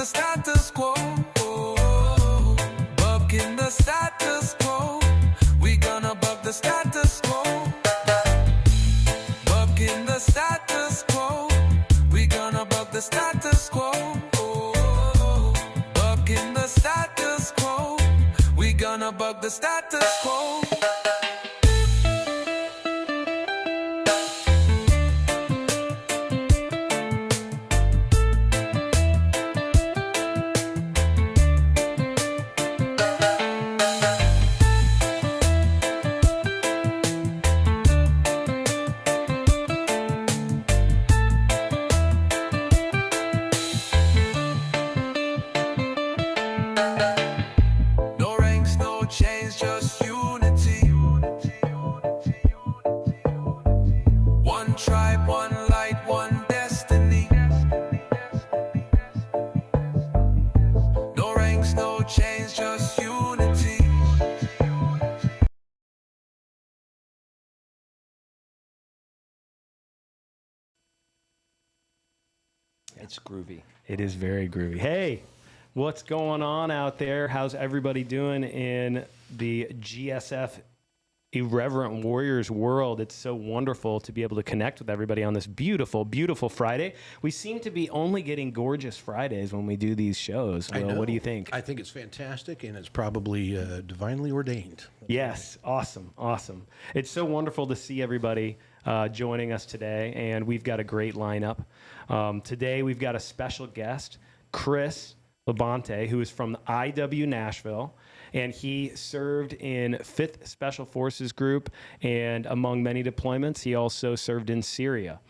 the status quo. Bucking the status quo. We gonna buck the status quo. Bucking the status quo. We gonna buck the status quo. Bucking the status quo. We gonna buck the status quo. No ranks, no chains, just unity. One tribe, one light, one destiny. No ranks, no chains, just unity. It's groovy. It is very groovy. Hey, what's going on out there? How's everybody doing in the GSF Irreverent Warriors world? It's so wonderful to be able to connect with everybody on this beautiful, beautiful Friday. We seem to be only getting gorgeous Fridays when we do these shows. Will, what do you think? I think it's fantastic, and it's probably divinely ordained. Yes, awesome, awesome. It's so wonderful to see everybody joining us today, and we've got a great lineup. Today we've got a special guest, Chris Labonte, who is from IW Nashville, and he served in 5th Special Forces Group, and among many deployments, he also served in Syria.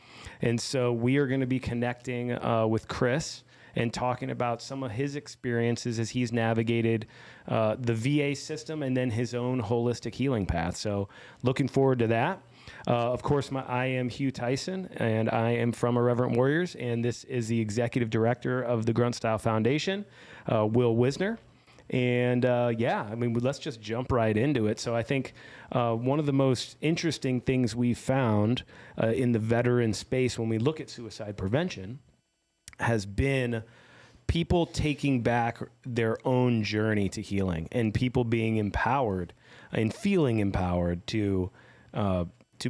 And so we are going to be connecting with Chris and talking about some of his experiences as he's navigated the VA system and then his own holistic healing path. So looking forward to that. Of course, I am Hugh Tyson, and I am from Irreverent Warriors, and this is the executive director of the Grunt Style Foundation, Will Wisner. And yeah, I mean, let's just jump right into it. So I think one of the most interesting things we found in the veteran space when we look at suicide prevention has been people taking back their own journey to healing, and people being empowered and feeling empowered to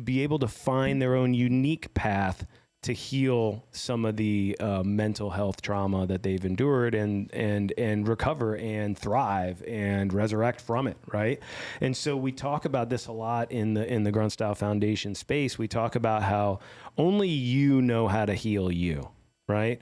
be able to find their own unique path to heal some of the mental health trauma that they've endured and recover and thrive and resurrect from it, right? And so we talk about this a lot in the Grunt Style Foundation space. We talk about how only you know how to heal you, right?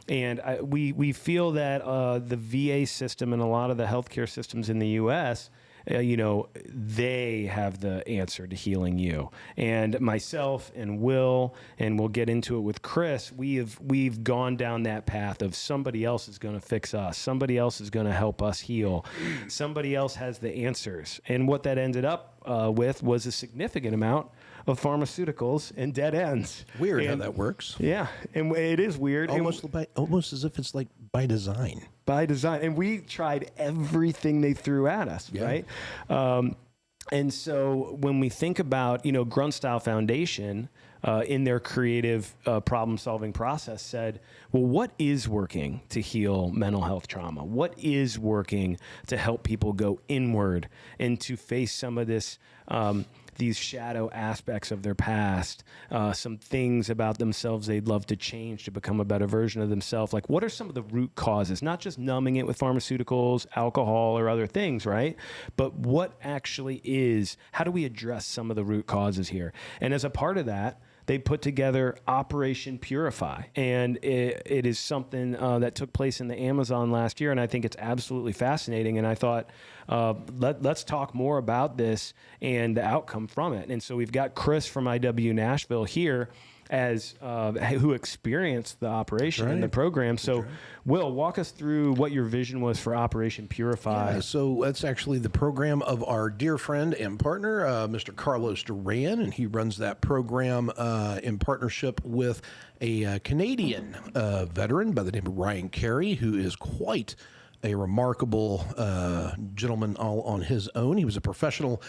And we feel that the VA system and a lot of the healthcare systems in the U.S., they have the answer to healing you. And myself and Will, and we'll get into it with Chris, we've gone down that path of somebody else is going to fix us. Somebody else is going to help us heal. Somebody else has the answers. And what that ended up with was a significant amount of pharmaceuticals and dead ends. Weird how that works. Yeah, and it is weird. Almost as if it's like by design. By design. And we tried everything they threw at us, right? And so when we think about, Grunt Style Foundation in their creative problem-solving process said, well, what is working to heal mental health trauma? What is working to help people go inward and to face some of this these shadow aspects of their past, some things about themselves they'd love to change to become a better version of themselves. Like, what are some of the root causes? Not just numbing it with pharmaceuticals, alcohol, or other things, right? But what actually is, how do we address some of the root causes here? And as a part of that, they put together Operation Purify, and it is something that took place in the Amazon last year, and I think it's absolutely fascinating. And I thought, let's talk more about this and the outcome from it. And so we've got Chris from IW Nashville here as who experienced the operation and the program. So, Will, walk us through what your vision was for Operation Purify. Yeah, so that's actually the program of our dear friend and partner, Mr. Carlos Duran, and he runs that program in partnership with a Canadian veteran by the name of Ryan Carey, who is quite a remarkable gentleman all on his own. He was a professional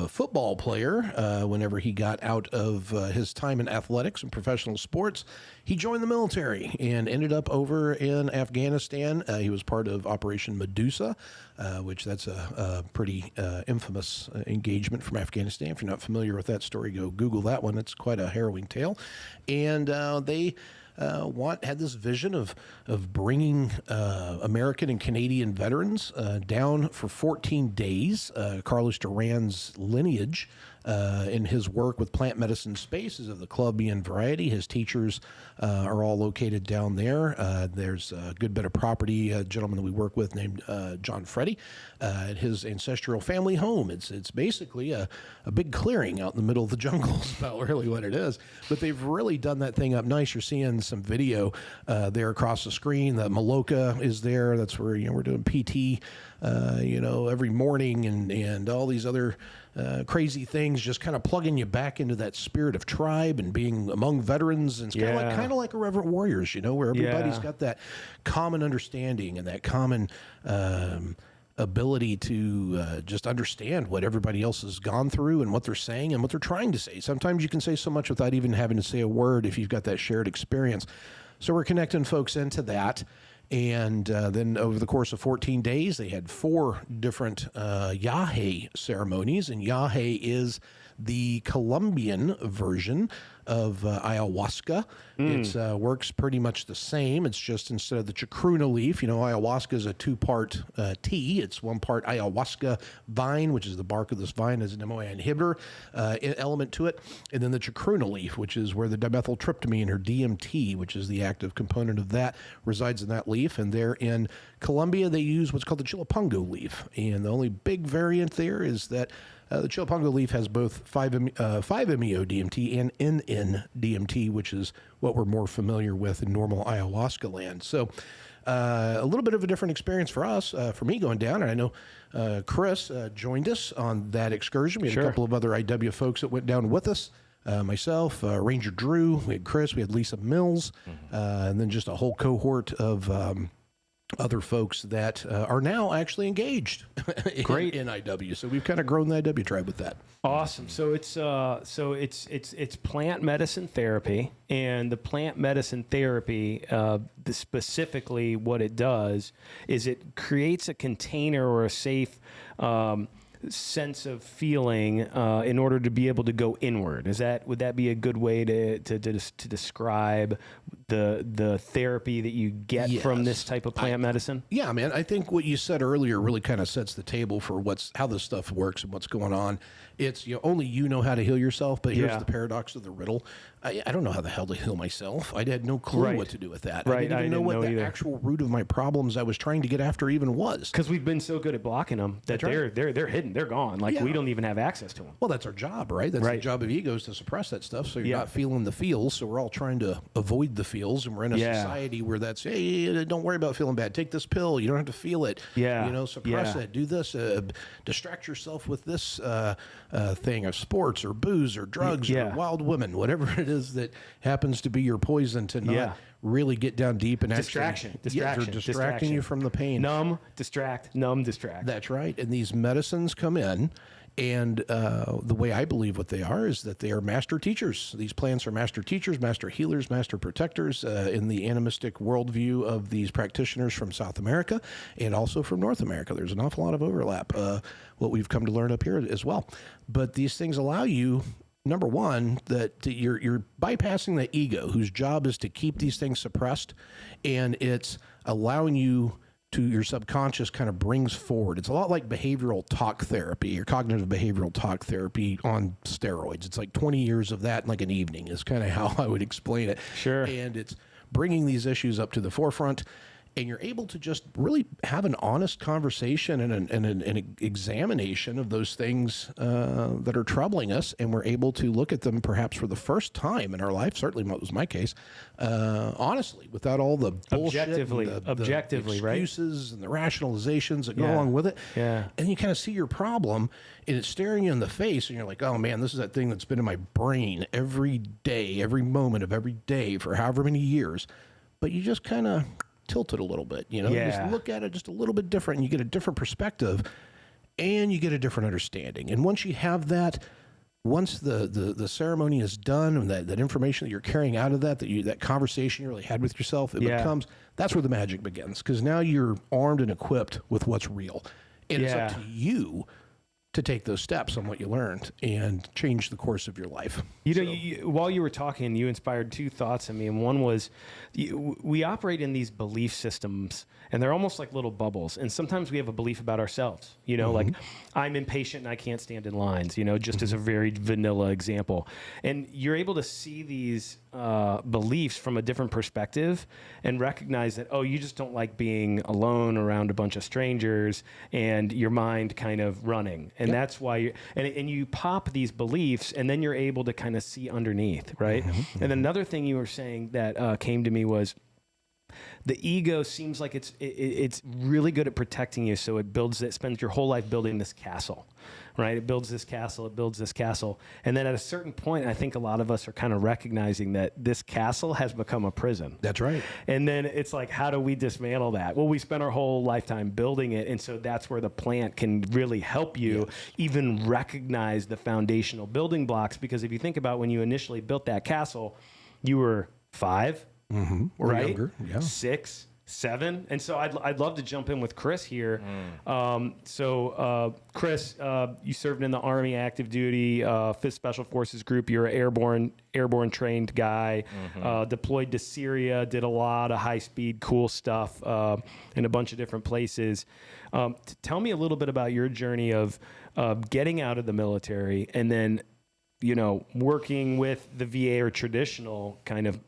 football player. Whenever he got out of his time in athletics and professional sports, he joined the military and ended up over in Afghanistan. He was part of Operation Medusa, which that's a pretty infamous engagement from Afghanistan. If you're not familiar with that story, go Google that one. It's quite a harrowing tale. And they had this vision of bringing American and Canadian veterans down for 14 days. Carlos Duran's lineage in his work with plant medicine spaces of the Colombian variety. His teachers are all located down there. There's a good bit of property, a gentleman that we work with named John Freddy, at his ancestral family home. It's basically a big clearing out in the middle of the jungle is about really what it is. But they've really done that thing up nice. You're seeing some video there across the screen. The Maloka is there. That's where we're doing PT every morning and all these other crazy things, just kind of plugging you back into that spirit of tribe and being among veterans. And it's kind of like Irreverent Warriors, where everybody's got that common understanding and that common ability to just understand what everybody else has gone through and what they're saying and what they're trying to say. Sometimes you can say so much without even having to say a word if you've got that shared experience. So we're connecting folks into that. And then over the course of 14 days, they had 4 different Yahe ceremonies. And Yahe is the Colombian version of ayahuasca. It works pretty much the same. It's just instead of the chacruna leaf, ayahuasca is a 2-part tea. It's 1 part ayahuasca vine, which is the bark of this vine as an MOA inhibitor element to it. And then the chacruna leaf, which is where the dimethyltryptamine or DMT, which is the active component of that, resides in that leaf. And there in Colombia, they use what's called the chilipongo leaf. And the only big variant there is that the chilipongo leaf has both 5-MeO-DMT and N,N-DMT, which is what we're more familiar with in normal ayahuasca land. So a little bit of a different experience for us, for me going down. And I know Chris joined us on that excursion. We had a couple of other IW folks that went down with us. Myself, Ranger Drew, we had Chris, we had Lisa Mills, and then just a whole cohort of other folks that are now actually engaged in IW. So we've kind of grown the IW tribe with that. Awesome. So it's plant medicine therapy, and the plant medicine therapy, specifically what it does is it creates a container or a safe sense of feeling in order to be able to go inward. Would that be a good way to describe the therapy that you get from this type of plant medicine? Yeah, man. I think what you said earlier really kind of sets the table for how this stuff works and what's going on. It's only you know how to heal yourself, but here's the paradox of the riddle. I don't know how the hell to heal myself. I had no clue what to do with that. I didn't even know what the actual root of my problems I was trying to get after even was. Because we've been so good at blocking them that they're hidden. They're gone. We don't even have access to them. Well, that's our job, right? That's the job of egos, to suppress that stuff so you're not feeling the feels. So we're all trying to avoid the feels, and we're in a society where that's, hey, don't worry about feeling bad. Take this pill. You don't have to feel it. Suppress it. Do this. Distract yourself with this thing of sports or booze or drugs or wild women, whatever it is that happens to be your poison to not really get down deep and distraction. Distracting you from the pain. Numb, distract. That's right. And these medicines come in, and the way I believe what they are is that they are master teachers. These plants are master teachers, master healers, master protectors in the animistic worldview of these practitioners from South America and also from North America. There's an awful lot of overlap, what we've come to learn up here as well. But these things allow you, number one, that you're bypassing the ego, whose job is to keep these things suppressed, and it's allowing you to, your subconscious kind of brings forward. It's a lot like behavioral talk therapy or cognitive behavioral talk therapy on steroids. It's like 20 years of that in like an evening is kind of how I would explain it. Sure. And it's bringing these issues up to the forefront, and you're able to just really have an honest conversation and an examination of those things that are troubling us, and we're able to look at them perhaps for the first time in our life, certainly what was my case, honestly, without all the bullshit, objectively, the excuses and the rationalizations that go along with it. Yeah. And you kind of see your problem, and it's staring you in the face, and you're like, oh man, this is that thing that's been in my brain every day, every moment of every day for however many years. But you just kind of tilted a little bit. You Yeah. just look at it just a little bit different, and you get a different perspective, and you get a different understanding. And once you have that, once the ceremony is done, and that information that you're carrying out of that conversation you really had with yourself, it becomes, that's where the magic begins, because now you're armed and equipped with what's real. And it's up to you to take those steps on what you learned and change the course of your life. While you were talking, you inspired two thoughts in me. And one was, we operate in these belief systems, and they're almost like little bubbles. And sometimes we have a belief about ourselves, like I'm impatient and I can't stand in lines, just as a very vanilla example. And you're able to see these beliefs from a different perspective and recognize that, you just don't like being alone around a bunch of strangers and your mind kind of running. And that's why you pop these beliefs, and then you're able to kind of see underneath, right? And another thing you were saying that came to me was, the ego seems like it's really good at protecting you, so it spends your whole life building this castle, right? It builds this castle, and then at a certain point, I think a lot of us are kind of recognizing that this castle has become a prison. That's right. And then it's like, how do we dismantle that? Well, we spent our whole lifetime building it, and so that's where the plant can really help you even recognize the foundational building blocks, because if you think about when you initially built that castle, you were 5, or right? younger, 6, 7. And so I'd love to jump in with Chris here. Chris, you served in the Army active duty, 5th Special Forces Group. You're an airborne trained guy, deployed to Syria, did a lot of high-speed, cool stuff in a bunch of different places. Tell me a little bit about your journey of getting out of the military and then, working with the VA or traditional kind of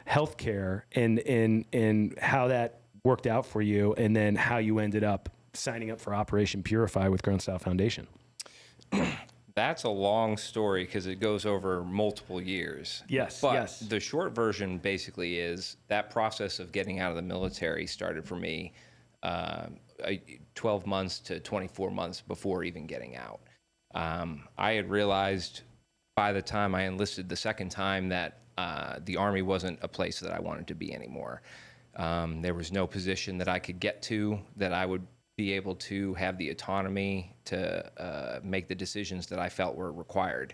healthcare, and how that worked out for you, and then how you ended up signing up for Operation Purify with Grunt Style Foundation. That's a long story because it goes over multiple years. Yes, but yes. The short version basically is that process of getting out of the military started for me 12 months to 24 months before even getting out. I had realized by the time I enlisted the second time that the Army wasn't a place that I wanted to be anymore. There was no position that I could get to that I would be able to have the autonomy to make the decisions that I felt were required.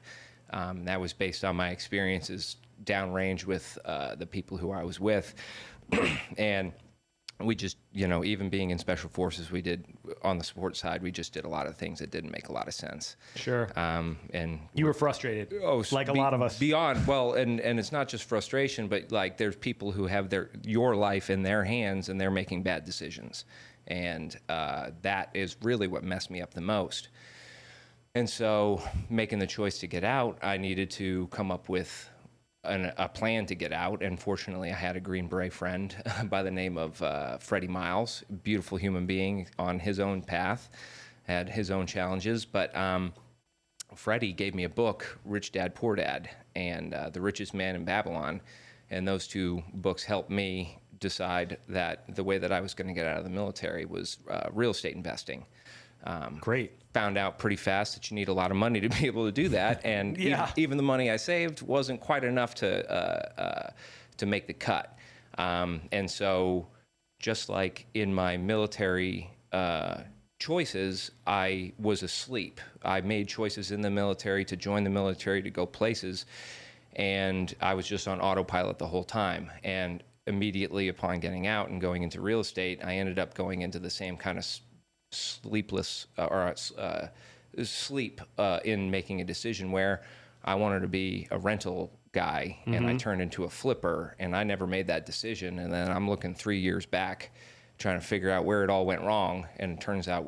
That was based on my experiences downrange with the people who I was with. And we just, even being in Special Forces, we did, on the support side, we just did a lot of things that didn't make a lot of sense. Sure. And you were frustrated, like a lot of us. Beyond, and it's not just frustration, but like there's people who have your life in their hands and they're making bad decisions. And that is really what messed me up the most. And so making the choice to get out, I needed to come up with a plan to get out, and fortunately I had a Green Beret friend by the name of Freddie Miles, beautiful human being on his own path, had his own challenges, but Freddie gave me a book, Rich Dad, Poor Dad, and The Richest Man in Babylon, and those two books helped me decide that the way that I was going to get out of the military was real estate investing. Great. Found out pretty fast that you need a lot of money to be able to do that, and even the money I saved wasn't quite enough to make the cut. And so, just like in my military choices, I was asleep. I made choices in the military to join the military, to go places, and I was just on autopilot the whole time. And immediately upon getting out and going into real estate, I ended up going into the same kind of sleep in making a decision where I wanted to be a rental guy, and I turned into a flipper, and I never made that decision. And then I'm looking 3 years back trying to figure out where it all went wrong, and it turns out,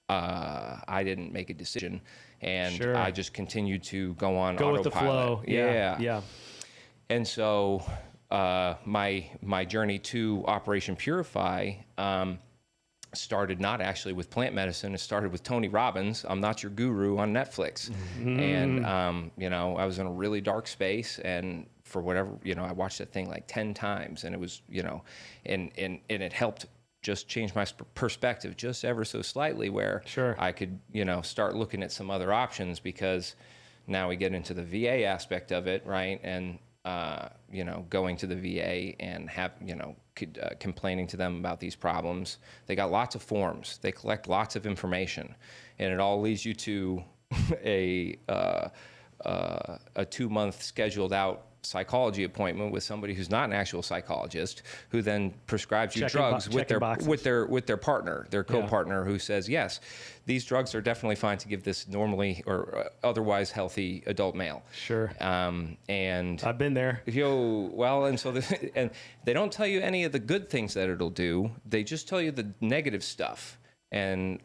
I didn't make a decision, and I just continued to go on autopilot. With the flow. Yeah. And so my journey to Operation Purify started not actually with plant medicine. It started with Tony Robbins, I'm Not Your Guru, on Netflix. And, I was in a really dark space, and for whatever, I watched that thing like 10 times, and it was, and it helped just change my perspective just ever so slightly, where I could, start looking at some other options, because now we get into the VA aspect of it, right? And going to the VA and complaining to them about these problems. They got lots of forms. They collect lots of information, and it all leads you to a 2-month scheduled out psychology appointment with somebody who's not an actual psychologist, who then prescribes you drugs with their partner, their co-partner, who says, yes, these drugs are definitely fine to give this normally or otherwise healthy adult male. Sure. And I've been there. And they don't tell you any of the good things that it'll do. They just tell you the negative stuff. And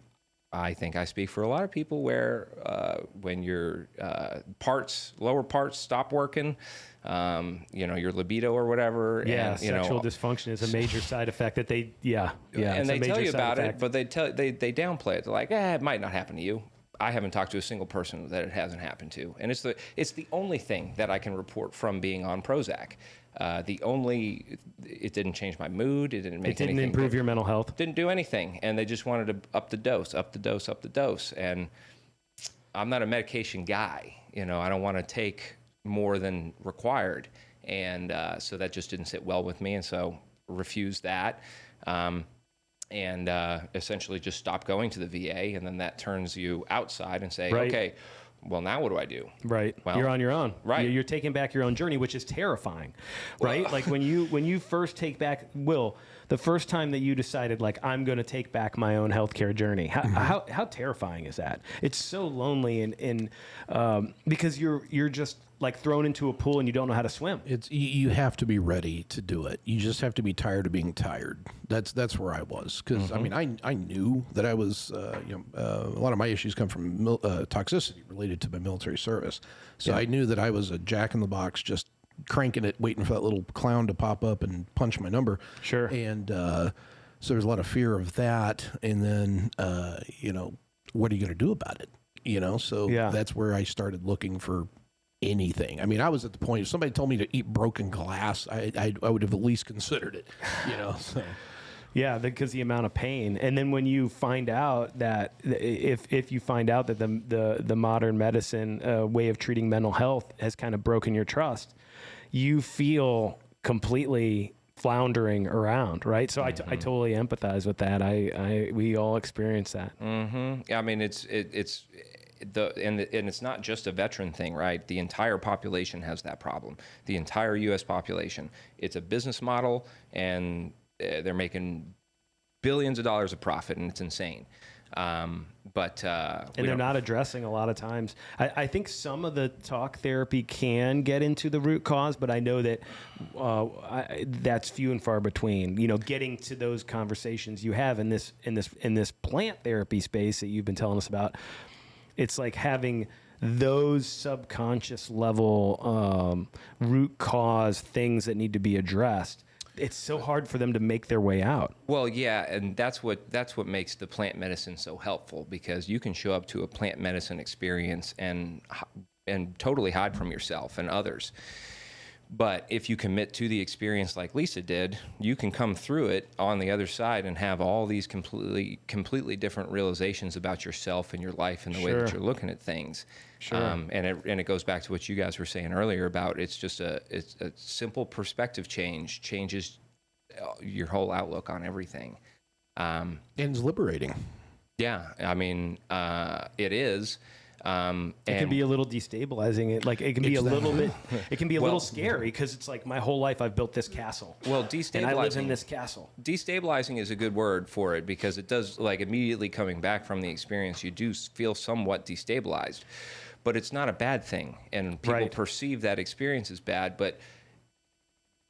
I think I speak for a lot of people where when your lower parts stop working, your libido or whatever. Yeah, and, sexual dysfunction is a major side effect that they, and they tell you about it, but they downplay it. They're like, it might not happen to you. I haven't talked to a single person that it hasn't happened to, and it's the only thing that I can report from being on Prozac. It didn't change my mood. It didn't make anything. It didn't improve your mental health. Didn't do anything, and they just wanted to up the dose. And I'm not a medication guy. I don't want to take more than required, and so that just didn't sit well with me, and so refused that. And essentially just stop going to the VA, and then that turns you outside and say, okay, well, now what do I do? Right. Well, you're on your own. Right. You're taking back your own journey, which is terrifying, right? Like when you first take back, the first time that you decided, like, I'm going to take back my own healthcare journey, how terrifying is that? It's so lonely and because you're just like thrown into a pool and you don't know how to swim. You have to be ready to do it. You just have to be tired of being tired. That's where I was, because I mean I knew that I was a lot of my issues come from toxicity related to my military service. So I knew that I was a jack in the box, just cranking it, waiting for that little clown to pop up and punch my number. Sure. And so there's a lot of fear of that. And then what are you going to do about it? So that's where I started looking for anything. I mean, I was at the point, if somebody told me to eat broken glass, I would have at least considered it, so. Yeah, because the amount of pain, and then when you find out that if you find out that the modern medicine way of treating mental health has kind of broken your trust, you feel completely floundering around, right? So I totally empathize with that. We all experience that. Mm-hmm. I mean, it's not just a veteran thing, right? The entire population has that problem. The entire U.S. population. It's a business model, and they're making billions of dollars of profit, and it's insane. But they're not addressing a lot of times. I think some of the talk therapy can get into the root cause, but I know that that's few and far between. Getting to those conversations you have in this plant therapy space that you've been telling us about. It's like having those subconscious level root cause things that need to be addressed. It's so hard for them to make their way out. Well, yeah, and that's what makes the plant medicine so helpful, because you can show up to a plant medicine experience and totally hide from yourself and others. But if you commit to the experience like Lisa did, you can come through it on the other side and have all these completely different realizations about yourself and your life and the way that you're looking at things. Sure. And it goes back to what you guys were saying earlier about it's a simple perspective changes your whole outlook on everything. And it's liberating. Yeah, I mean, it is. It can be a little destabilizing. It can be a little bit. It can be a little scary, because it's like my whole life I've built this castle. Well, destabilizing. And I live in this castle. Destabilizing is a good word for it, because it does, like, immediately coming back from the experience, you do feel somewhat destabilized, but it's not a bad thing, and people perceive that experience as bad, but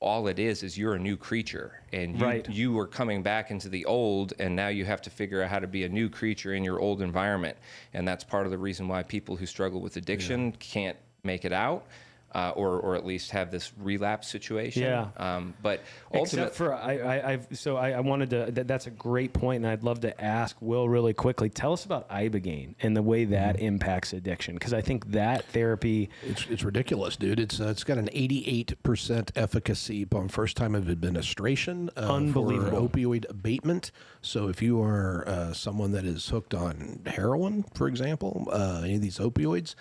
all it is you're a new creature, and you are coming back into the old, and now you have to figure out how to be a new creature in your old environment. And that's part of the reason why people who struggle with addiction can't make it out, or at least have this relapse situation. Yeah. But except for I wanted to. That's a great point, and I'd love to ask Will really quickly. Tell us about ibogaine and the way that impacts addiction, because I think that therapy. It's ridiculous, dude. It's got an 88% efficacy upon first time of administration. Unbelievable. For opioid abatement. So if you are someone that is hooked on heroin, for example, any of these opioids.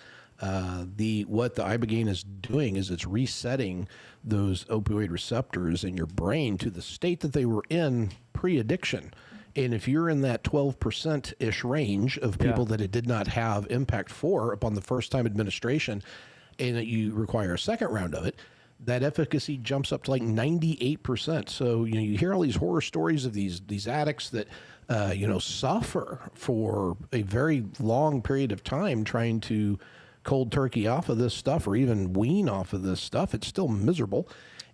What the ibogaine is doing is it's resetting those opioid receptors in your brain to the state that they were in pre-addiction. And if you're in that 12%-ish range of people that it did not have impact for upon the first time administration, and that you require a second round of it, that efficacy jumps up to like 98%. So, you hear all these horror stories of these addicts that, suffer for a very long period of time trying to cold turkey off of this stuff or even wean off of this stuff. It's still miserable.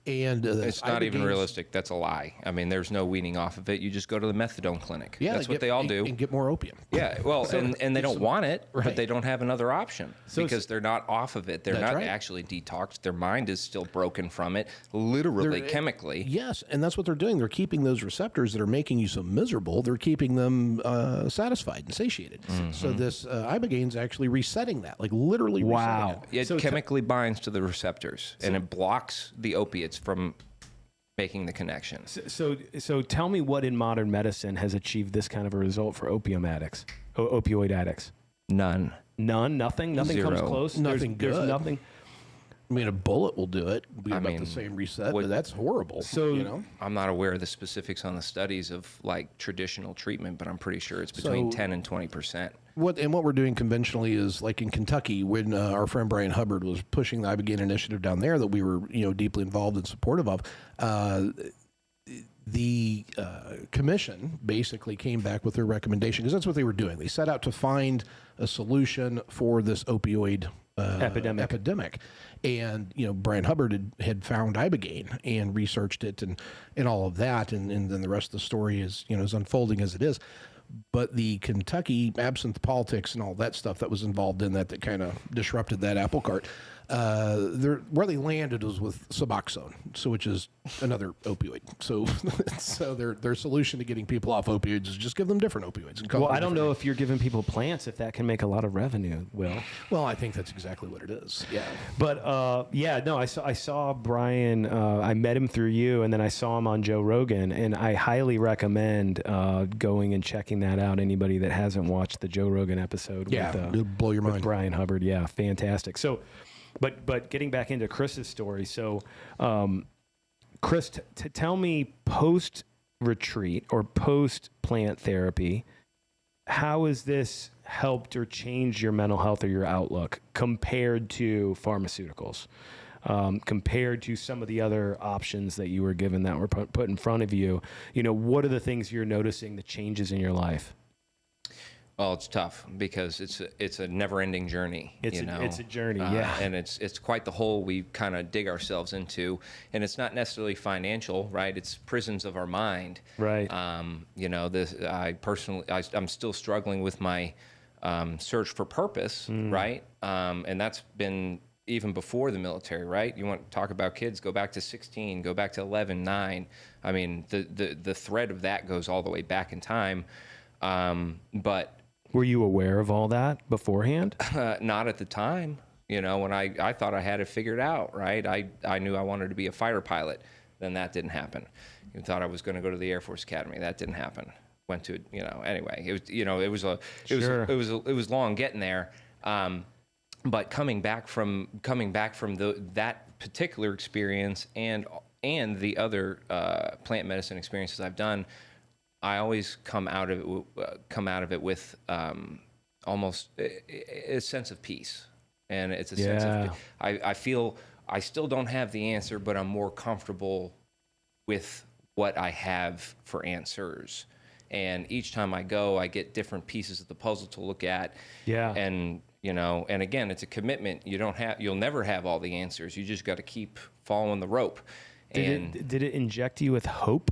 And it's not even realistic. That's a lie. I mean, there's no weaning off of it. You just go to the methadone clinic. Yeah, that's what they all do. And get more opium. Yeah, well, and they don't want it, but they don't have another option because they're not off of it. They're not actually detoxed. Their mind is still broken from it, literally, chemically. Yes, and that's what they're doing. They're keeping those receptors that are making you so miserable, they're keeping them satisfied and satiated. So this ibogaine's actually resetting that, like literally resetting it. It chemically binds to the receptors, and it blocks the opiates from making the connection. So tell me what in modern medicine has achieved this kind of a result for opioid addicts? None. Nothing comes close. Nothing good. There's nothing. I mean, a bullet will do it. It'll be about the same reset, but that's horrible. So, I'm not aware of the specifics on the studies of like traditional treatment, but I'm pretty sure it's between 10 and 20%. What we're doing conventionally is like in Kentucky when our friend Brian Hubbard was pushing the ibogaine initiative down there that we were deeply involved and supportive of. The commission basically came back with their recommendation because that's what they were doing. They set out to find a solution for this opioid epidemic. And, Brian Hubbard had found ibogaine and researched it and all of that. And then the rest of the story is, is unfolding as it is. But the Kentucky absinthe politics and all that stuff that was involved in that kind of disrupted that apple cart, where they landed was with Suboxone, which is another opioid. So their solution to getting people off opioids is just give them different opioids. Well, I don't know if you're giving people plants, if that can make a lot of revenue, Will. Well, I think that's exactly what it is. Yeah. But I saw Brian. I met him through you, and then I saw him on Joe Rogan, and I highly recommend going and checking that out. Anybody that hasn't watched the Joe Rogan episode, it'll blow your mind. With Brian Hubbard, fantastic. So. But getting back into Chris's story, so Chris, tell me post-retreat or post-plant therapy, how has this helped or changed your mental health or your outlook compared to pharmaceuticals, compared to some of the other options that you were given that were put in front of you? What are the things you're noticing, the changes in your life? Well, it's tough because it's a never-ending journey. It's a journey, yeah. And it's quite the hole we kind of dig ourselves into, and it's not necessarily financial, right? It's prisons of our mind, right? I'm still struggling with my search for purpose, right? And that's been even before the military, right? You want to talk about kids? Go back to 16, go back to 11, 9. I mean, the thread of that goes all the way back in time, but. Were you aware of all that beforehand? Not at the time. When I thought I had it figured out, right? I knew I wanted to be a fighter pilot. Then that didn't happen. You thought I was going to go to the Air Force Academy. That didn't happen. Went to, anyway. It was long getting there. But coming back from that particular experience and the other plant medicine experiences I've done, I always come out of it with almost a sense of peace, and it's a sense of. I feel I still don't have the answer, but I'm more comfortable with what I have for answers. And each time I go, I get different pieces of the puzzle to look at. Yeah. And and again, it's a commitment. You'll never have all the answers. You just got to keep following the rope. Did it inject you with hope?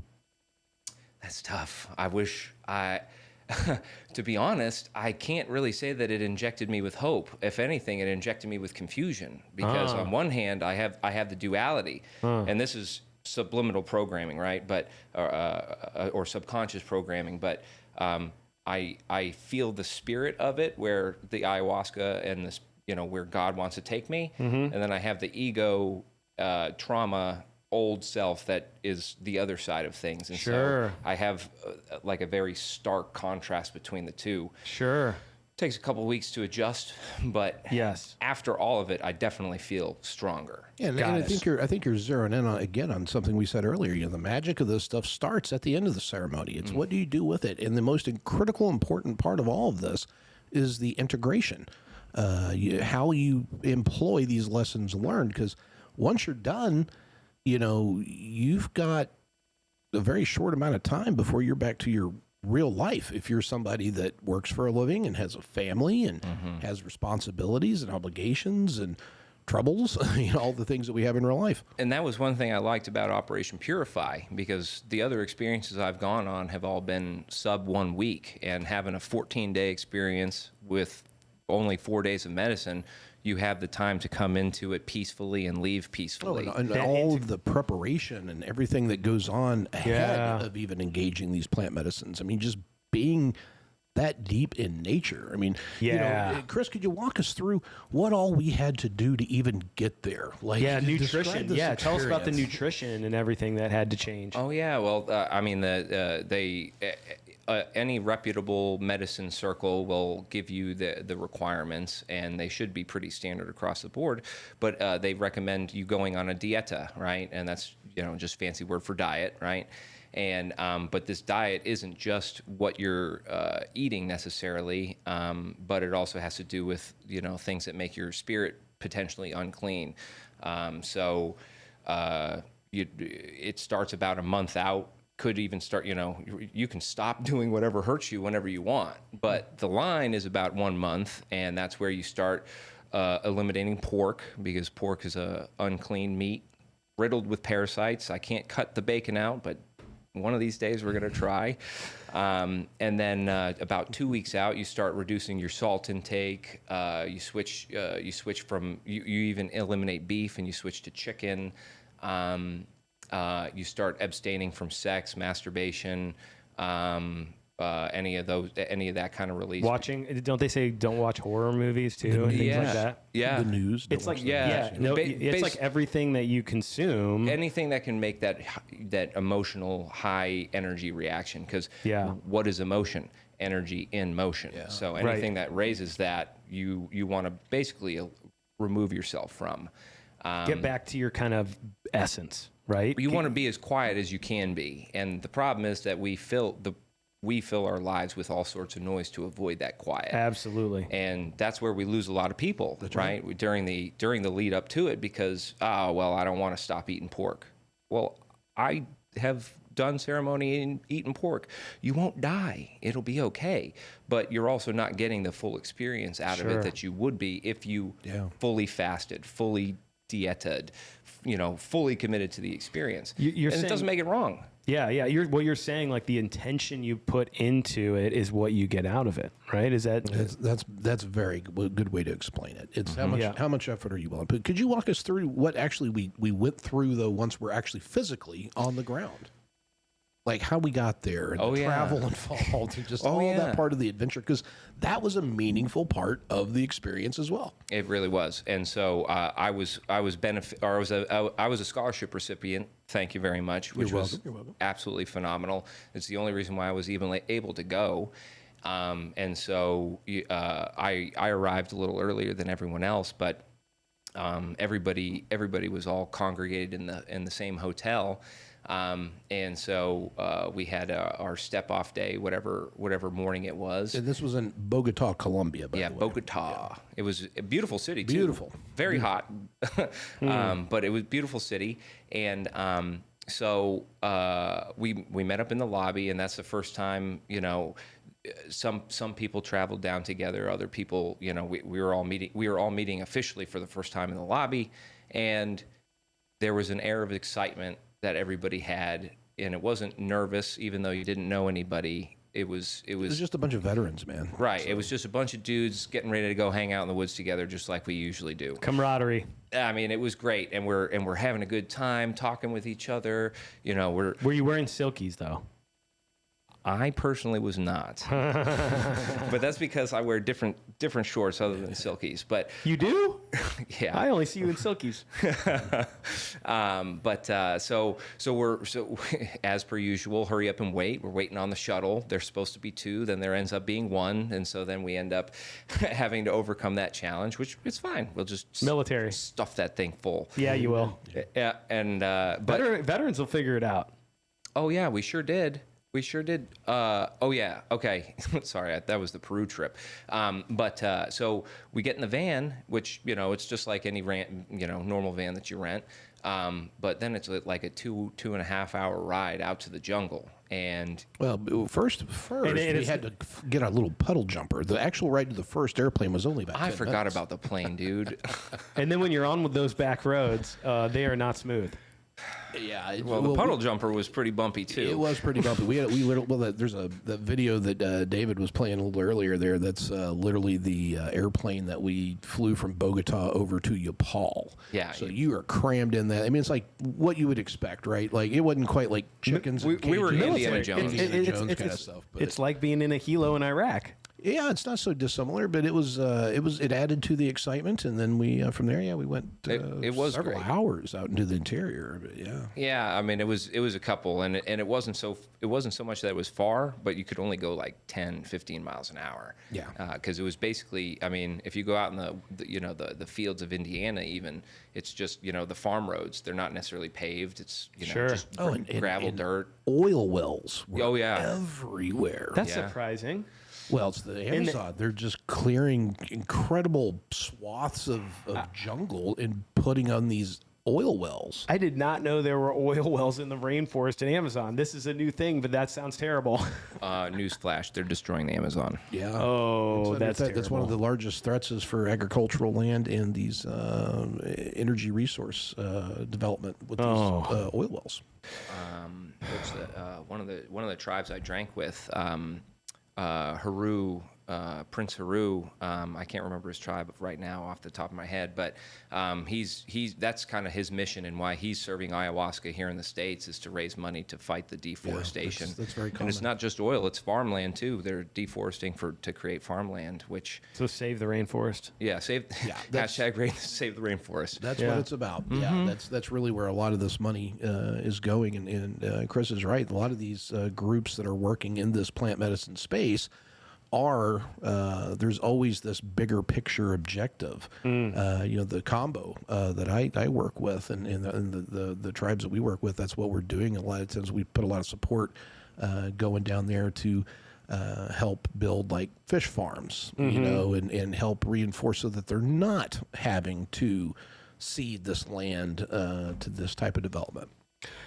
That's tough. I wish to be honest, I can't really say that it injected me with hope. If anything, it injected me with confusion because on one hand, I have the duality, and this is subliminal programming, right? But or subconscious programming. But I feel the spirit of it, where the ayahuasca and this, where God wants to take me, and then I have the ego, trauma. Old self that is the other side of things, and so I have like a very stark contrast between the two. Sure. Takes a couple weeks to adjust, but Yes. after all of it, I definitely feel stronger. Yeah, and Got I it. think you're zeroing in on something we said earlier. You know, the magic of this stuff starts at the end of the ceremony. It's what do you do with it, and the most critical, important part of all of this is the integration. How you employ these lessons learned, because once you're done, you know, you've got a very short amount of time before you're back to your real life. If you're somebody that works for a living and has a family and has responsibilities and obligations and troubles, you know, all the things that we have in real life. And that was one thing I liked about Operation Purify, because the other experiences I've gone on have all been sub 1 week, and having a 14-day experience with only 4 days of medicine, you have the time to come into it peacefully and leave peacefully. And all of the preparation and everything that goes on ahead Yeah. of even engaging these plant medicines. I mean, just being that deep in nature. I mean, you Yeah. know, Chris, could you walk us through what all we had to do to even get there? Like, Yeah, describe nutrition. this Yeah, tell us about the experience. nutrition and everything that had to change. Oh yeah, well, I mean, any reputable medicine circle will give you the requirements, and they should be pretty standard across the board. But they recommend you going on a dieta, right? And that's, you know, just fancy word for diet, right? And but this diet isn't just what you're eating necessarily, but it also has to do with, you know, things that make your spirit potentially unclean. It starts about a month out. Could even start, you know, you can stop doing whatever hurts you whenever you want. But the line is about 1 month, and that's where you start eliminating pork, because pork is a unclean meat riddled with parasites. I can't cut the bacon out, but one of these days we're going to try. And then about 2 weeks out, you start reducing your salt intake. You switch from, you even eliminate beef and you switch to chicken. You start abstaining from sex, masturbation, any of that kind of release. Watching, don't they say don't watch horror movies too and things like that? Yeah. The news. It's don't like, watch the yeah, news. no, Ba- it's bas- like everything that you consume. Anything that can make that emotional high energy reaction, because Yeah. what is emotion? Energy in motion. So anything that raises that, you want to basically remove yourself from. Get back to your kind of essence, right? You want to be as quiet as you can be, and the problem is that we fill our lives with all sorts of noise to avoid that quiet. Absolutely. And that's where we lose a lot of people, right? During the lead up to it, because I don't want to stop eating pork. Well, I have done ceremony in eating pork. You won't die. It'll be okay. But you're also not getting the full experience out of Sure. it that you would be if you fully fasted, fully dieted, you know, fully committed to the experience. You're and saying, it doesn't make it wrong. Yeah. You're saying like the intention you put into it is what you get out of it, right? Is that? That's a very good way to explain it. It's how much effort are you willing to put? Could you walk us through what actually we went through, though, once we're actually physically on the ground? Like how we got there and the travel involved and just all that part of the adventure, because that was a meaningful part of the experience as well. It really was. And so I was a scholarship recipient. Thank you very much, which was absolutely phenomenal. It's the only reason why I was even able to go. And so I arrived a little earlier than everyone else, but everybody was all congregated in the same hotel. And so we had our step off day, whatever morning it was. And this was in Bogota, Colombia. By the way. Bogota. Yeah. It was a beautiful city too. Beautiful. Very hot. But it was a beautiful city. And so we met up in the lobby, and that's the first time, you know, some people traveled down together. Other people, you know, we were all meeting officially for the first time in the lobby, and there was an air of excitement that everybody had, and it wasn't nervous, even though you didn't know anybody. It was just a bunch of veterans, man. right. So. It was just a bunch of dudes getting ready to go hang out in the woods together, just like we usually do. Camaraderie. I mean, it was great, and we're having a good time talking with each other. You know, Were you wearing silkies though? I personally was not, but that's because I wear different shorts other than silkies. But You do? yeah, I only see you in silkies. So we're as per usual, hurry up and wait. We're waiting on the shuttle. There's supposed to be 2, then there ends up being 1, and so then we end up having to overcome that challenge, which is fine. We'll just Military. stuff that thing full. Yeah, you will. Yeah, and but Veterans will figure it out. oh yeah, we sure did. We sure did. Oh yeah. Okay. Sorry, that was the Peru trip. So we get in the van, which it's just like any normal van that you rent. But then it's like a 2.5 hour ride out to the jungle. And Well, first we had to get a little puddle jumper. The actual ride to the first airplane was only about 10 I forgot minutes. about the plane, dude. And then when you're on with those back roads, they are not smooth. Yeah. The puddle jumper was pretty bumpy too. It was pretty bumpy. There's a video that David was playing a little earlier there. That's literally the airplane that we flew from Bogota over to Yapal. Yeah. So you are crammed in that. I mean, it's like what you would expect, right? Like it wasn't quite like chickens. We and were cages. Indiana Like Jones. Indiana Jones kind of stuff. But It's like being in a helo in Iraq. yeah, it's not so dissimilar, but it added to the excitement, and then we from there, we went It was several great. hours out into the interior. But yeah. Yeah, I mean it was a couple, and it wasn't so much that it was far, but you could only go like 10, 15 miles an hour. Yeah. Because it was basically, I mean, if you go out in the fields of Indiana, even it's just the farm roads. They're not necessarily paved. It's Sure. just gravel, dirt. Oil wells were Oh, yeah. everywhere. That's Yeah. surprising. Well, it's the Amazon. They're just clearing incredible swaths of jungle and putting on these oil wells. I did not know there were oil wells in the rainforest in Amazon. This is a new thing, but that sounds terrible. Newsflash: they're destroying the Amazon. Yeah. Oh, It's that's that's one of terrible. the largest threats is for agricultural land and these energy resource development with these oil wells. One of the tribes I drank with, Haru, Prince Haru. I can't remember his tribe right now off the top of my head, but that's kind of his mission, and why he's serving ayahuasca here in the States is to raise money to fight the deforestation. that's very And it's common. not just oil; it's farmland too. They're deforesting to create farmland, which So save the rainforest. save the rainforest. That's Yeah. what it's about. Yeah, that's really where a lot of this money is going. And Chris is right. A lot of these groups that are working in this plant medicine space are there's always this bigger picture objective. The combo that I work with and the tribes that we work with, that's what we're doing. A lot of times we put a lot of support going down there to help build like fish farms, and help reinforce so that they're not having to cede this land to this type of development.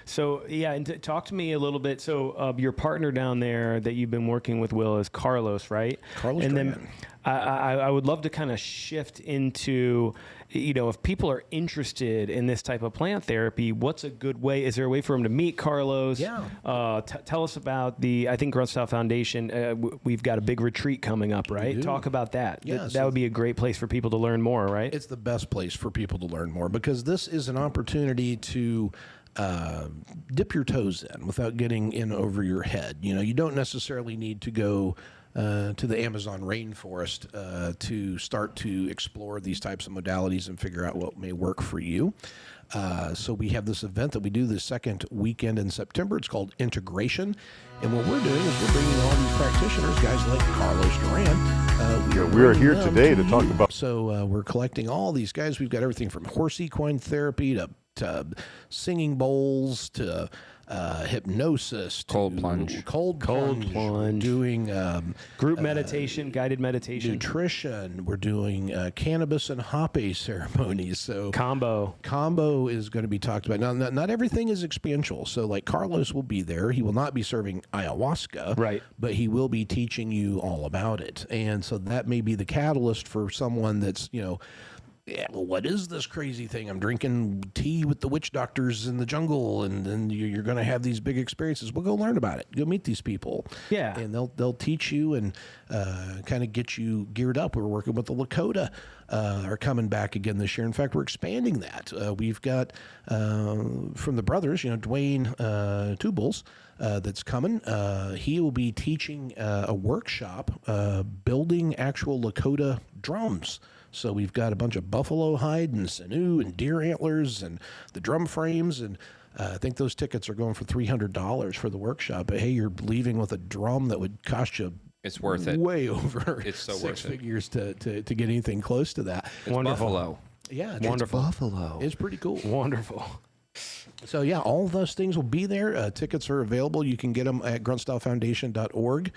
So, yeah, and talk to me a little bit. So, your partner down there that you've been working with, Will, is Carlos, right? Carlos And then Duran. I would love to kind of shift into, if people are interested in this type of plant therapy, what's a good way? Is there a way for them to meet Carlos? Yeah. Tell us about I think Grunt Style Foundation, we've got a big retreat coming up, right? do. Talk about that. Yeah, That so- would be a great place for people to learn more, right? It's the best place for people to learn more because this is an opportunity to dip your toes in without getting in over your head. You don't necessarily need to go to the Amazon rainforest to start to explore these types of modalities and figure out what may work for you. So we have this event that we do the second weekend in September. It's called Integration. And what we're doing is we're bringing all these practitioners, guys like Carlos Duran. We are here bringing them today to talk you. about- So we're collecting all these guys. We've got everything from horse equine therapy to singing bowls to hypnosis, to Cold plunge. cold plunge. We're doing Group meditation, guided meditation, nutrition. We're doing cannabis and hape ceremonies. So combo. is going to be talked about. Now, not everything is experiential. So, like Carlos will be there. He will not be serving ayahuasca, Right. But he will be teaching you all about it. And so that may be the catalyst for someone that's yeah, well, what is this crazy thing? I'm drinking tea with the witch doctors in the jungle, and then you're going to have these big experiences. Well, go learn about it. Go meet these people. Yeah. And they'll teach you and kind of get you geared up. We're working with the Lakota. Are coming back again this year. In fact, we're expanding that. We've got from the brothers, Dwayne Tubles, that's coming. He will be teaching a workshop building actual Lakota drums. So we've got a bunch of buffalo hide and sinew and deer antlers and the drum frames. And I think those tickets are going for $300 for the workshop. But hey, you're leaving with a drum that would cost you It's worth it. way over It's so six worth it. figures to get anything close to that. It's Wonderful. Buffalo. Yeah, it's Wonderful. Buffalo. It's pretty cool. Wonderful. So yeah, all of those things will be there. Tickets are available. You can get them at gruntstylefoundation.org.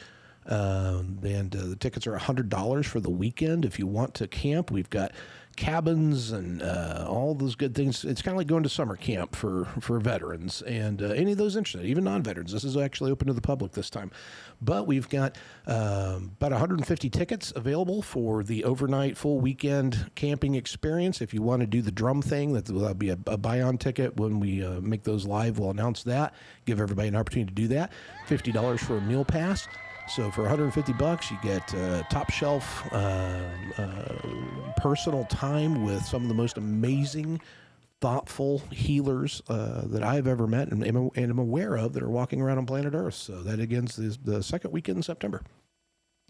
And the tickets are $100 for the weekend. If you want to camp, we've got cabins and all those good things. It's kind of like going to summer camp for veterans and any of those interested, even non-veterans. This is actually open to the public this time. But we've got about 150 tickets available for the overnight full weekend camping experience. If you want to do the drum thing, that'll be a buy-on ticket. When we make those live, we'll announce that. Give everybody an opportunity to do that. $50 for a meal pass. So for $150, you get top shelf personal time with some of the most amazing, thoughtful healers that I've ever met and am aware of that are walking around on planet Earth. So that again is the second weekend in September.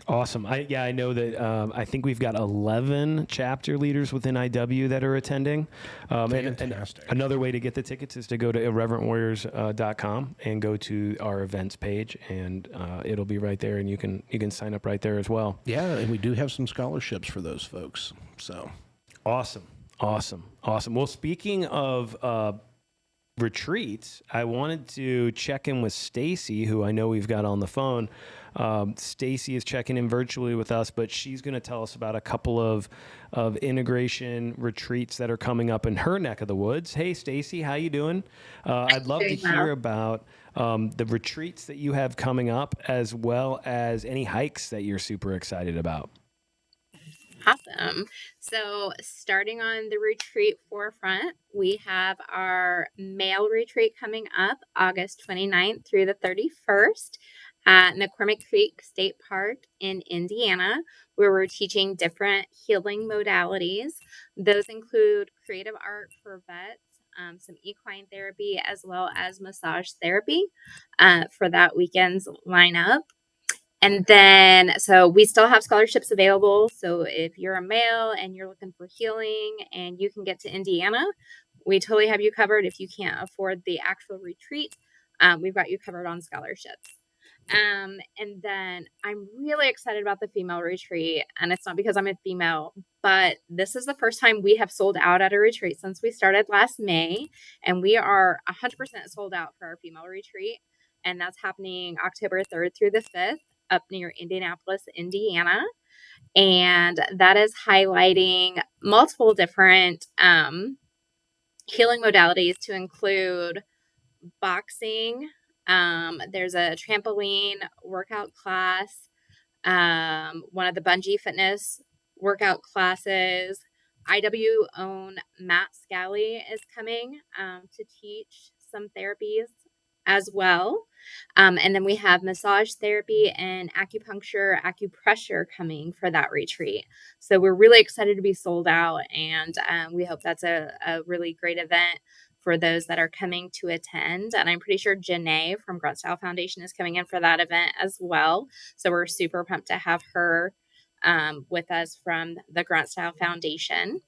Awesome. I know that I think we've got 11 chapter leaders within IW that are attending. And Fantastic. another way to get the tickets is to go to irreverentwarriors.com and go to our events page, and it'll be right there, and you can sign up right there as well. Yeah, and we do have some scholarships for those folks. So Awesome. Well, speaking of retreats, I wanted to check in with Stacy, who I know we've got on the phone. Stacy is checking in virtually with us, but she's going to tell us about a couple of integration retreats that are coming up in her neck of the woods. Hey, Stacy, how you doing? I'd love to hear about the retreats that you have coming up, as well as any hikes that you're super excited about. Awesome. So starting on the retreat forefront, we have our male retreat coming up August 29th through the 31st at McCormick Creek State Park in Indiana, where we're teaching different healing modalities. Those include creative art for vets, some equine therapy, as well as massage therapy for that weekend's lineup. And then, so we still have scholarships available. So if you're a male and you're looking for healing and you can get to Indiana, we totally have you covered. If you can't afford the actual retreat, we've got you covered on scholarships. And then I'm really excited about the female retreat. And it's not because I'm a female, but this is the first time we have sold out at a retreat since we started last May. And we are 100% sold out for our female retreat. And that's happening October 3rd through the 5th. Up near Indianapolis, Indiana. And that is highlighting multiple different healing modalities to include boxing. There's a trampoline workout class, one of the bungee fitness workout classes. IW own Matt Scally is coming to teach some therapies as well. And then we have massage therapy and acupressure coming for that retreat. So we're really excited to be sold out, and we hope that's a really great event for those that are coming to attend. And I'm pretty sure Janae from Grunt Style Foundation is coming in for that event as well. So we're super pumped to have her with us from the Grunt Style Foundation.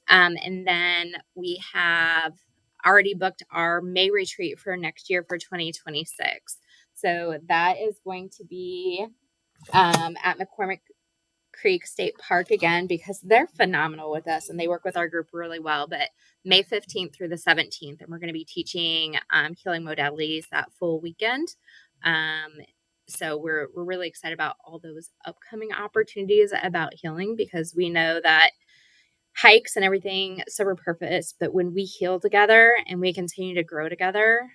And then we have already booked our May retreat for next year for 2026. So that is going to be at McCormick Creek State Park again, because they're phenomenal with us and they work with our group really well. But May 15th through the 17th, and we're going to be teaching healing modalities that full weekend. So we're really excited about all those upcoming opportunities about healing, because we know that hikes and everything serve a purpose, but when we heal together and we continue to grow together,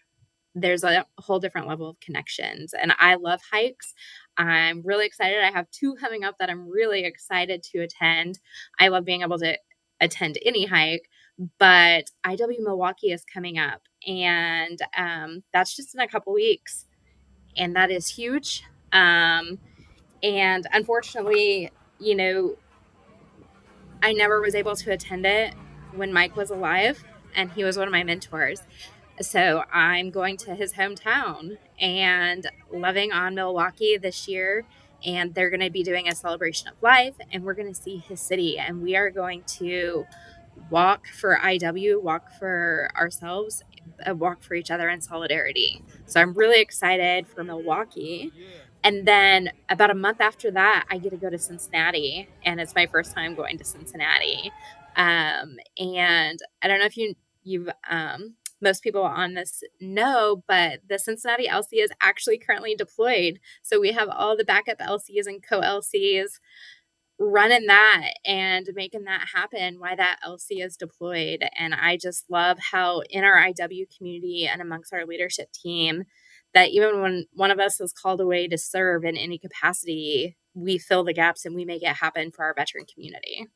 there's a whole different level of connections. And I love hikes. I'm really excited. I have 2 coming up that I'm really excited to attend. I love being able to attend any hike, but IW Milwaukee is coming up, and that's just in a couple weeks, and that is huge. And unfortunately, I never was able to attend it when Mike was alive, and he was one of my mentors. So I'm going to his hometown and loving on Milwaukee this year. And they're going to be doing a celebration of life, and we're going to see his city. And we are going to walk for IW, walk for ourselves, walk for each other in solidarity. So I'm really excited for Milwaukee. And then about a month after that, I get to go to Cincinnati, and it's my first time going to Cincinnati. And I don't know if you've most people on this know, but the Cincinnati LC is actually currently deployed. So we have all the backup LCs and co-LCs running that and making that happen while that LC is deployed. And I just love how in our IW community and amongst our leadership team, that even when one of us is called away to serve in any capacity, we fill the gaps and we make it happen for our veteran community.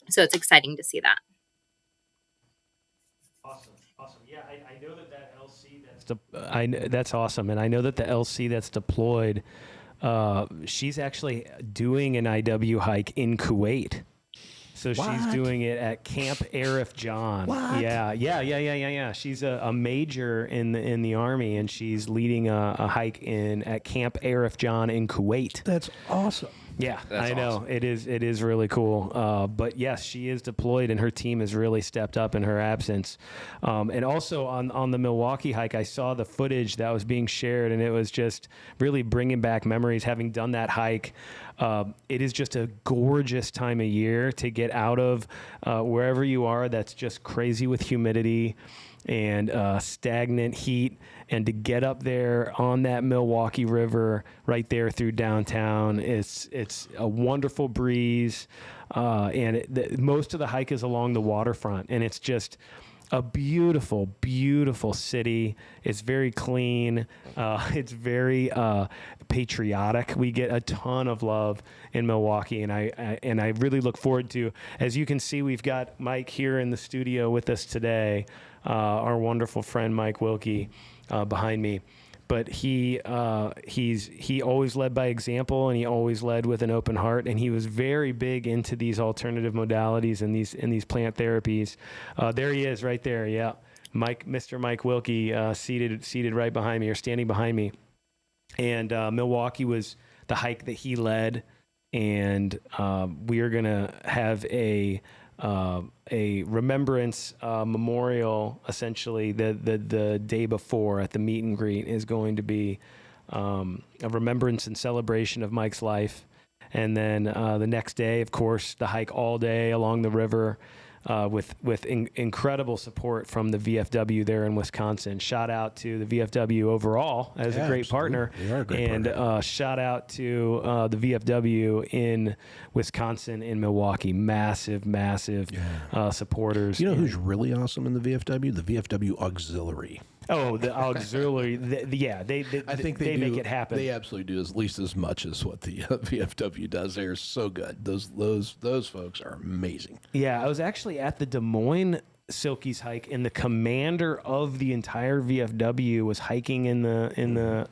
So it's exciting to see that. Awesome. Yeah, I know that LC that's awesome, and I know that the LC that's deployed, she's actually doing an IW hike in Kuwait. So she's doing it at Camp Arif John. What? Yeah. She's a major in the Army, and she's leading a hike at Camp Arif John in Kuwait. That's awesome. Yeah, That's I know. awesome. It is really cool. But yes, she is deployed, and her team has really stepped up in her absence. And also on the Milwaukee hike, I saw the footage that was being shared, and it was just really bringing back memories. Having done that hike, it is just a gorgeous time of year to get out of wherever you are. That's just crazy with humidity and stagnant heat, and to get up there on that Milwaukee River right there through downtown, it's a wonderful breeze, and most of the hike is along the waterfront, and it's just a beautiful, beautiful city. It's very clean. It's very patriotic. We get a ton of love in Milwaukee, and I really look forward to. As you can see, we've got Mike here in the studio with us today. Our wonderful friend Mike Wilkie behind me. But he always led by example, and he always led with an open heart, and he was very big into these alternative modalities and these plant therapies. There he is, right there. Yeah, Mr. Mike Wilkie, seated right behind me, or standing behind me. And Milwaukee was the hike that he led, and we are gonna have a remembrance memorial. Essentially, the day before at the meet and greet is going to be a remembrance and celebration of Mike's life, and then the next day, of course, the hike all day along the river with incredible support from the VFW there in Wisconsin. Shout out to the VFW overall as a great partner, They are a great and partner. shout out to the VFW in Wisconsin, in Milwaukee. Massive supporters. You know who's really awesome in the VFW? The VFW Auxiliary. Oh, the auxiliary. I think they do, make it happen. They absolutely do at least as much as what the VFW does. They're so good. Those folks are amazing. Yeah, I was actually at the Des Moines Silkies hike, and the commander of the entire VFW was hiking in the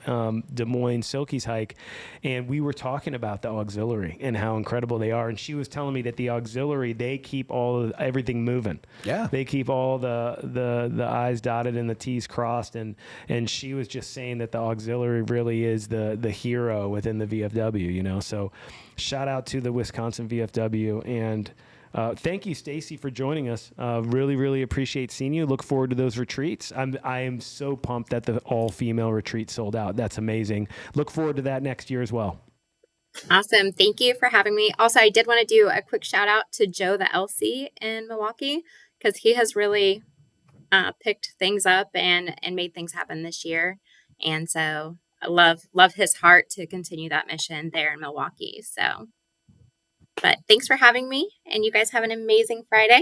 Des Moines Silkies hike, and we were talking about the auxiliary and how incredible they are. And she was telling me that the auxiliary, they keep everything moving. Yeah, they keep all the I's dotted and the T's crossed, and she was just saying that the auxiliary really is the hero within the VFW. You know, so shout out to the Wisconsin VFW. And thank you, Stacy, for joining us. Really, really appreciate seeing you. Look forward to those retreats. I am so pumped that the all-female retreat sold out. That's amazing. Look forward to that next year as well. Awesome. Thank you for having me. Also, I did want to do a quick shout out to Joe, the LC in Milwaukee, because he has really picked things up and made things happen this year. And so I love his heart to continue that mission there in Milwaukee. So, but thanks for having me, and you guys have an amazing Friday,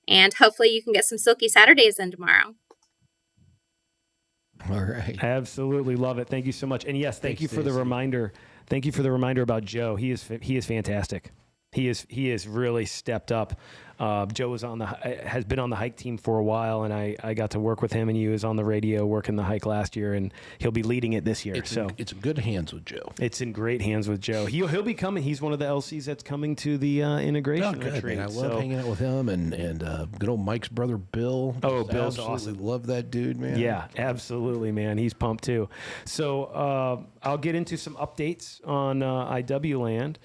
and hopefully you can get some Silky Saturdays in tomorrow. all right. I absolutely love it. Thank you so much. And yes, thank Thanks, you for the Stacey. reminder. Thank you for the reminder about Joe. He is fantastic. He is really stepped up Joe has been on the hike team for a while, and I got to work with him, and he was on the radio working the hike last year, and he'll be leading it this year. It's in good hands with Joe. It's in great hands with Joe. He'll be coming. He's one of the LCs that's coming to the integration retreat. Man. I love hanging out with him and good old Mike's brother Bill. Oh, Bill's absolutely awesome. Love that dude, man. Yeah, absolutely, man. He's pumped too. So I'll get into some updates on IW Land.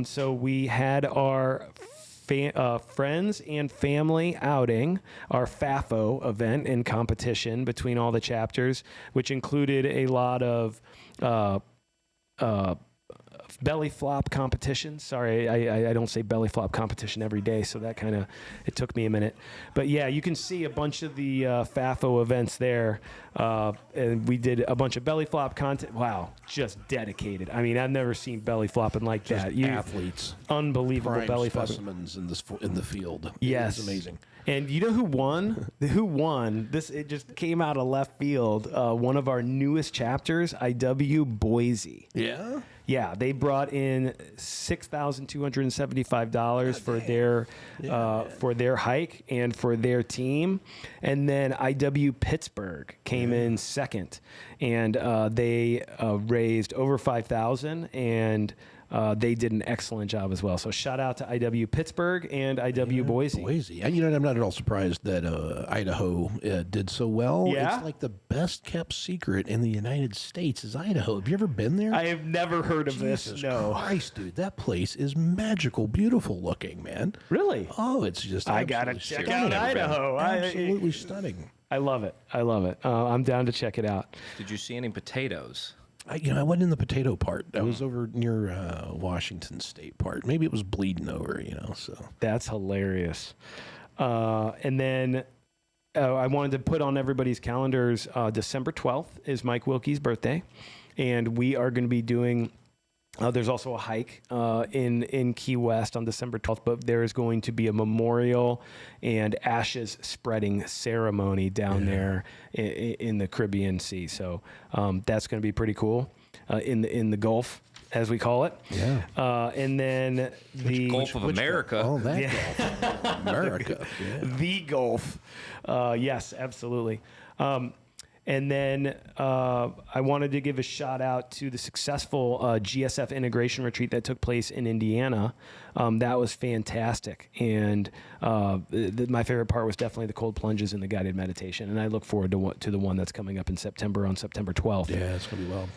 So we had our friends and family outing, our FAFO event and competition between all the chapters, which included a lot of belly flop competition. Sorry, I don't say belly flop competition every day, so that kind of, it took me a minute. But yeah, you can see a bunch of the FAFO events there. And we did a bunch of belly flop content. Wow, just dedicated. I mean, I've never seen belly flopping like Just that. athletes. Unbelievable Prime belly flopping. specimens in the field. Yes. It's amazing. And you know who won? Who won? It just came out of left field. One of our newest chapters, IW Boise. Yeah? Yeah, they brought in $6,275 for their hike and for their team, and then IW Pittsburgh came in second, and they raised over $5,000, and they did an excellent job as well. So shout out to IW Pittsburgh and IW Boise. Boise. And I'm not at all surprised that Idaho did so well. Yeah? It's like the best kept secret in the United States is Idaho. Have you ever been there? I have never heard of Jesus this. No. Christ, dude, that place is magical, beautiful looking, man. Really? Oh, it's just I gotta absolutely check out stunning. Idaho. Absolutely stunning. I love it. I love it. I'm down to check it out. Did you see any potatoes? I wasn't in the potato part. I was over near Washington State part. Maybe it was bleeding over, so. That's hilarious. And then I wanted to put on everybody's calendars, December 12th is Mike Wilkie's birthday. And we are going to be doing, there's also a hike in Key West on December 12th, but there is going to be a memorial and ashes spreading ceremony down there in the Caribbean Sea. So that's going to be pretty cool in the Gulf, as we call it. Yeah. And then the Gulf of America. Oh, that Gulf. America. Yeah. The Gulf. Yes, absolutely. And then I wanted to give a shout out to the successful GSF integration retreat that took place in Indiana. That was fantastic. And my favorite part was definitely the cold plunges and the guided meditation. And I look forward to the one that's coming up in September on September 12th. Yeah, it's going to be well.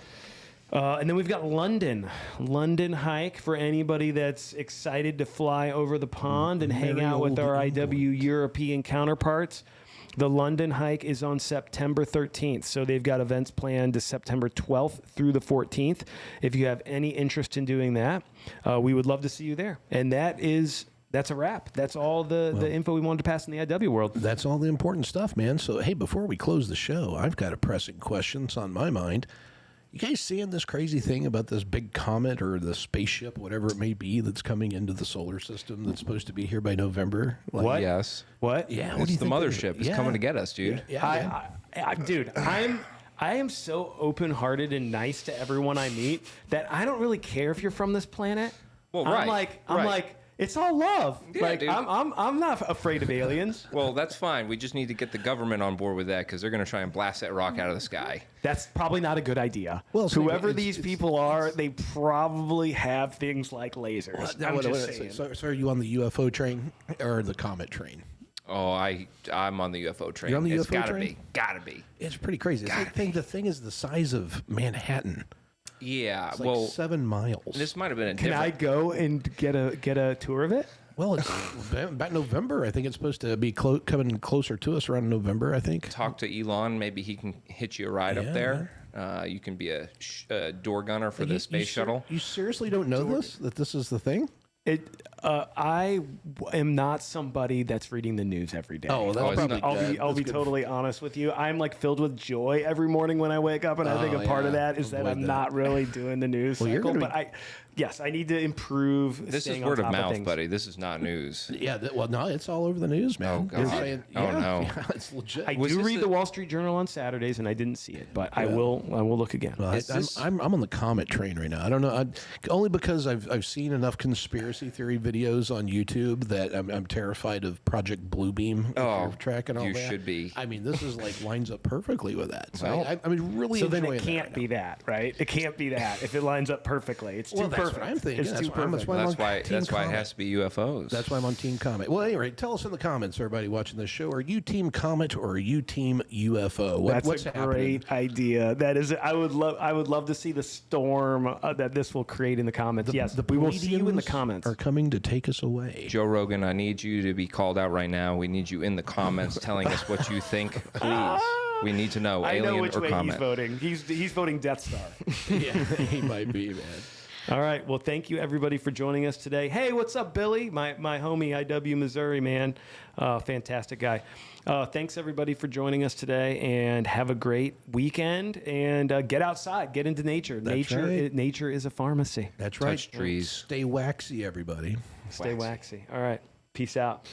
And then we've got London hike for anybody that's excited to fly over the pond and hang out with our IW European counterparts. The London hike is on September 13th, so they've got events planned to September 12th through the 14th. If you have any interest in doing that, we would love to see you there. And that's a wrap. That's all the info we wanted to pass in the IW world. That's all the important stuff, man. So, hey, before we close the show, I've got a pressing question on my mind. You guys seeing this crazy thing about this big comet or the spaceship, whatever it may be, that's coming into the solar system that's supposed to be here by November? What? Yes. What? Yeah, what It's do you the think mothership. It's coming to get us, dude. Yeah. Dude, I am so open-hearted and nice to everyone I meet that I don't really care if you're from this planet. Well, I'm right. like, it's all love. Yeah, dude. I'm not afraid of aliens. Well, that's fine. We just need to get the government on board with that because they're going to try and blast that rock out of the sky. That's probably not a good idea. Well, so whoever it's- these people are, they probably have things like lasers. I'm just saying. So are you on the UFO train or the comet train? Oh, I'm on the UFO train. You're on the It's UFO gotta train? be. Gotta be. It's pretty crazy. The thing is the size of Manhattan. Yeah. It's like well, 7 miles. this might have been a Can different. I go and get a tour of it? Well, it's about November. I think it's supposed to be coming closer to us around November, I think. Talk to Elon. Maybe he can hitch you a ride up there. You can be a door gunner for the space shuttle. You seriously don't know that this is the thing? I am not somebody that's reading the news every day. Oh, that's probably good. I'll be totally honest with you. I'm like filled with joy every morning when I wake up, and I think a part of that is that I'm not really doing the news cycle. But I need to improve. This is staying word on of top mouth, things. buddy. This is not news. Yeah, no, it's all over the news, man. Oh, God. They're saying, Oh, no. Yeah, it's legit. I Was do this read the Wall Street Journal on Saturdays, and I didn't see it, but I will look again. Well, I'm on the comet train right now. I don't know, only because I've seen enough conspiracy conspiracy theory videos on YouTube that I'm terrified of Project Bluebeam. If you're tracking all you that. should be. I mean, this is like lines up perfectly with that. So Well, I mean, really. So then enjoying it can't that be that, right? It can't be that if it lines up perfectly. It's too Well, that's perfect. what I'm thinking. It's That's too why I'm- perfect. I'm That's on why. Team That's why it Comet. has to be UFOs. That's why I'm on Team Comet. Well, anyway, tell us in the comments, everybody watching this show, are you Team Comet or are you Team UFO? That's what's a happening? great idea. That is, I would love to see the storm that this will create in the comments. Yes, we will see you in the Pleiadians comments. Are coming to take us away. Joe Rogan, I need you to be called out right now. We need you in the comments telling us what you think, please. We need to know, I alien know which or way comet. he's voting. He's voting Death Star. Yeah, he might be, man. All right. Well, thank you everybody for joining us today. Hey, what's up, Billy? My homie, IW Missouri, man. Fantastic guy. Thanks everybody for joining us today, and have a great weekend. And get outside, get into nature. right. Nature is a pharmacy. That's right. Touch trees. Stay waxy, everybody. Stay waxy. All right. Peace out.